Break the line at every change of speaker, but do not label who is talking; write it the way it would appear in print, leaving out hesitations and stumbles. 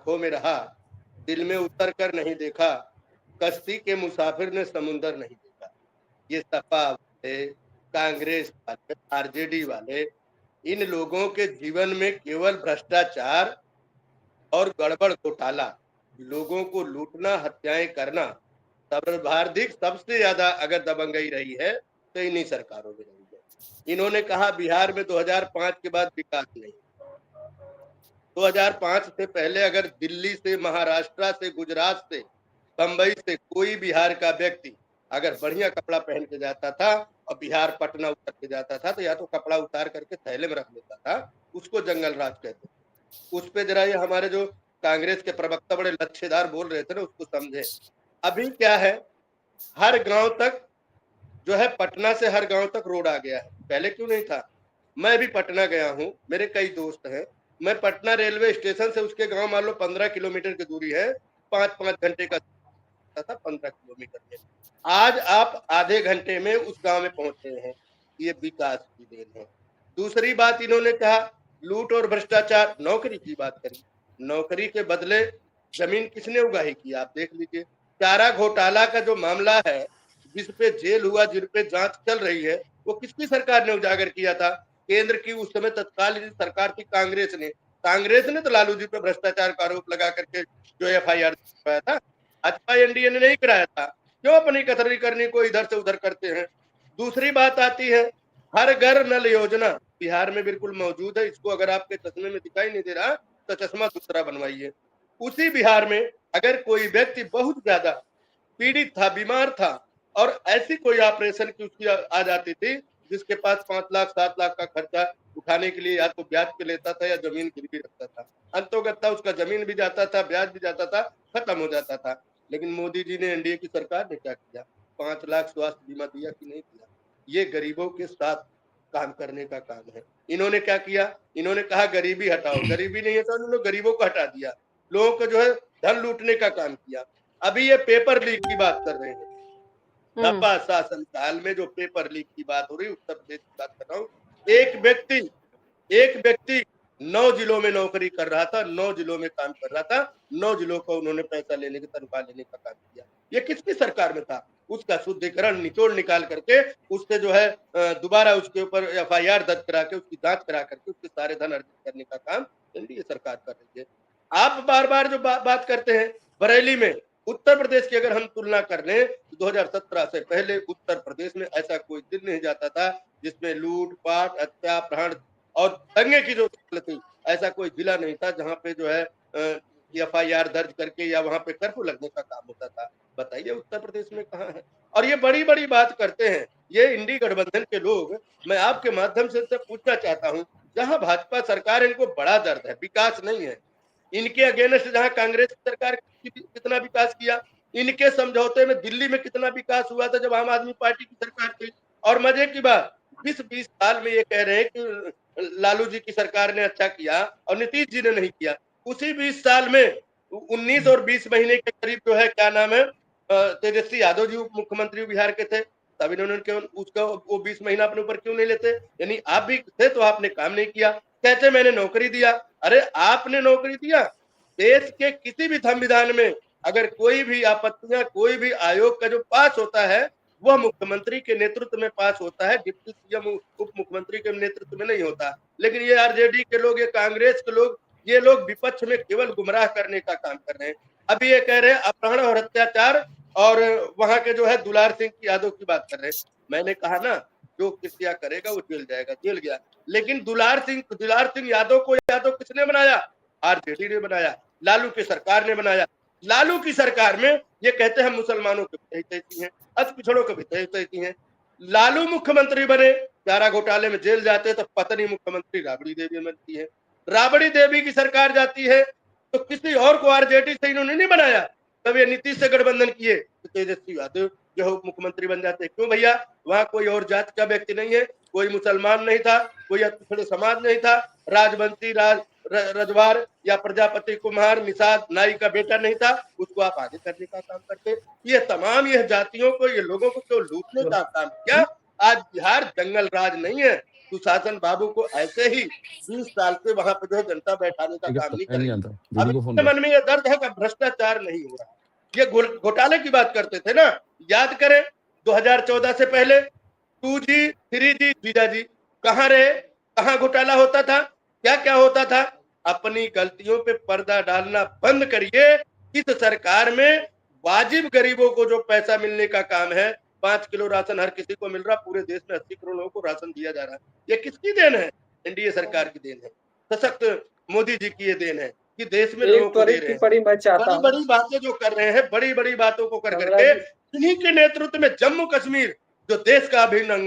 आंखों में रहा, दिल में उतर कर नहीं देखा, कश्ती के मुसाफिर ने समुंदर नहीं देखा। ये सपा वाले, कांग्रेस वाले, आरजेडी वाले, इन लोगों के जीवन में केवल भ्रष्टाचार और गड़बड़ घोटाला, लोगों को लूटना, हत्याएं करना, सर्वाधिक सबसे ज्यादा अगर दबंगई रही है तो इन्हीं सरकारों में रही है। इन्होंने कहा बिहार में 2005 के बाद विकास नहीं। 2005 से पहले अगर दिल्ली से, महाराष्ट्र से, गुजरात से, बंबई से कोई बिहार का व्यक्ति अगर बढ़िया कपड़ा पहन के जाता था और बिहार पटना उतर के जाता था तो या तो कपड़ा उतार करके थैले में रख लेता था, उसको जंगल राज कहते थे। उस पे जरा ये हमारे जो कांग्रेस के प्रवक्ता बड़े लच्छेदार बोल रहे थे ना, उसको समझे। अभी क्या है, हर गांव तक जो है, पटना से हर गांव तक रोड आ गया है। पहले क्यों नहीं था? मैं भी पटना गया हूँ, मेरे कई दोस्त हैं। मैं पटना रेलवे स्टेशन से उसके गांव मान लो 15 किलोमीटर की दूरी है, 5-5 घंटे का था, 15 किलोमीटर में। आज आप आधे घंटे में उस गांव में पहुंचे हैं। ये विकास की देन है। दूसरी बात इन्होंने कहा, लूट और भ्रष्टाचार। नौकरी की बात करी, नौकरी के बदले जमीन किसने उगाही की? आप देख लीजिए। चारा घोटाला का जो मामला है, जिस पे जेल हुआ, जिन पे जांच चल रही है, वो किसकी सरकार ने उजागर किया था? केंद्र की उस समय तत्कालीन सरकार थी कांग्रेस ने। कांग्रेस ने तो लालू जी पे भ्रष्टाचार का आरोप लगा करके जो FIR करवाया था। भाजपा एनडीए ने नहीं कराया था। क्यों अपनी कतरनी करनी को इधर से उधर करते हैं? दूसरी बात आती है, हर घर नल योजना बिहार में बिल्कुल मौजूद है। इसको अगर आपके चश्मे में दिखाई नहीं दे रहा तो चश्मा दूसरा बनवाइए। उसी बिहार में अगर कोई व्यक्ति बहुत ज्यादा पीड़ित था, बीमार था, और ऐसी कोई ऑपरेशन की उसकी आ जाती थी जिसके पास 5 लाख 7 लाख का खर्चा उठाने के लिए या तो ब्याज पे लेता था या जमीन गिरवी रखता था, अंतोगत्ता उसका जमीन भी जाता था, ब्याज भी जाता था, खत्म हो जाता था। लेकिन मोदी जी ने, एनडीए की सरकार ने क्या किया? 5 लाख स्वास्थ्य बीमा दिया कि नहीं दिया? ये गरीबों के साथ काम करने का काम है। इन्होंने क्या किया? इन्होंने कहा गरीबी हटाओ। गरीबी नहीं हटाओ, उन्होंने गरीबों को हटा दिया, लोगों को जो है धन लूटने का काम किया। अभी ये पेपर लीक की बात कर रहे हैं। सपा शासन काल में जो पेपर लीक की बात हो रही, उत्तर प्रदेश की बात कर रहा हूँ। एक व्यक्ति 9 जिलों में नौकरी कर रहा था, 9 जिलों में काम कर रहा था, 9 जिलों को उन्होंने पैसा लेने की, तनख्वाह लेने का काम किया। ये किसकी सरकार में था? उसका शुद्धिकरण निचोड़ निकाल करके उससे जो है दोबारा उसके ऊपर FIR दर्ज करा के, उसकी जांच करा करके उसके सारे धन अर्जित करने का काम एनडीए सरकार कर रही है। आप बार बार जो बात करते हैं बरेली में, उत्तर प्रदेश की अगर हम तुलना कर लें तो 2017 से पहले उत्तर प्रदेश में ऐसा कोई दिन नहीं जाता था जिसमें लूट पाट, हत्या, अपहरण और दंगे की जो थी, ऐसा कोई जिला नहीं था जहां पे जो है FIR दर्ज करके या वहां पे कर्फ्यू लगने का काम होता था। बताइए उत्तर प्रदेश में कहाँ है? और ये बड़ी बड़ी बात करते हैं ये इंडी गठबंधन के लोग। मैं आपके माध्यम से पूछना चाहता हूँ, जहां भाजपा सरकार, इनको बड़ा दर्द है, विकास नहीं है। इनके अगेंस्ट जहां कांग्रेस सरकार कितना विकास किया, इनके समझौते में दिल्ली में कितना विकास हुआ था जब आम आदमी पार्टी की सरकार थी। और मजे की बात, 20 साल में ये कह रहे हैं कि लालू जी की सरकार ने अच्छा किया और नीतीश जी ने नहीं किया। उसी 20 साल में 19 और 20 महीने के करीब जो है, क्या नाम है, तेजस्वी यादव जी उप मुख्यमंत्री बिहार के थे, तब इन्होंने क्यों उसका वो 20 महीना अपने ऊपर क्यों नहीं लेते? यानी आप भी थे तो आपने काम नहीं किया। कहते मैंने नौकरी दिया। अरे आपने नौकरी दिया? देश के किसी भी संविधान में अगर कोई भी आपत्तियां, कोई भी आयोग का जो पास होता है वह मुख्यमंत्री के नेतृत्व में पास होता है, डिप्टी सीएम उप मुख्यमंत्री के नेतृत्व में नहीं होता। लेकिन ये आरजेडी के लोग, ये कांग्रेस के लोग, ये लोग विपक्ष में केवल गुमराह करने का काम कर रहे हैं। अभी ये कह रहे हैं अपहरण और अत्याचार, और वहां के जो है दुलार सिंह यादव की बात कर रहे हैं। मैंने कहा ना, जो कृत्या करेगा वो जेल जाएगा, जेल गया। लेकिन दुलार सिंह यादव को यादव किसने बनाया? आरजेडी ने बनाया, लालू की सरकार ने बनाया। लालू की सरकार में ये कहते हैं मुसलमानों के भी तैती हैं, अल्प पिछड़ों के भी तैती हैं। लालू मुख्यमंत्री बने, चारा घोटाले में जेल जाते तो पत्नी मुख्यमंत्री राबड़ी देवी बनती है। राबड़ी देवी की सरकार जाती है तो किसी और को आरजेडी से इन्होंने नहीं बनाया। तब ये नीतीश से गठबंधन किए तो तेजस्वी यादव जो मुख्यमंत्री बन जाते। क्यों भैया? वहां कोई और जाति का व्यक्ति नहीं है, कोई मुसलमान नहीं था, कोई पिछड़े समाज नहीं था, राजवंशी, रजवार या प्रजापति कुम्हार, निषाद नाई का बेटा नहीं था, उसको आप आगे करने का काम करते। ये जातियों को, ये लोगों को क्यों लूटने का काम किया? आज बिहार जंगल राज नहीं है, सुशासन बाबू को ऐसे ही 20 साल से वहां पे जो है जनता बैठाने का काम नहीं कर रही। अब इनके मन में ये दर्द है कि भ्रष्टाचार नहीं हो रहा। ये घोटाले की बात करते थे ना, याद करें 2014 से पहले 2G 3G जीजा जी कहाँ रहे, कहाँ घोटाला होता था, क्या क्या होता था। अपनी गलतियों पे पर्दा डालना बंद करिए। इस सरकार में वाजिब गरीबों को जो पैसा मिलने का काम है, 5 किलो राशन हर किसी को मिल रहा, पूरे देश में 80 करोड़ लोगों को राशन दिया जा रहा है। ये किसकी देन है? एनडीए सरकार की देन है, सशक्त मोदी जी की ये देन है कि देश में लोगों को दे रहे हैं।
टिप्पणी मैं चाहता
बड़ी
हूँ,
बड़ी बातें जो कर रहे हैं, बड़ी बड़ी बातों को कर करके इन्हीं के नेतृत्व में जम्मू कश्मीर जो देश का अभिन्न अंग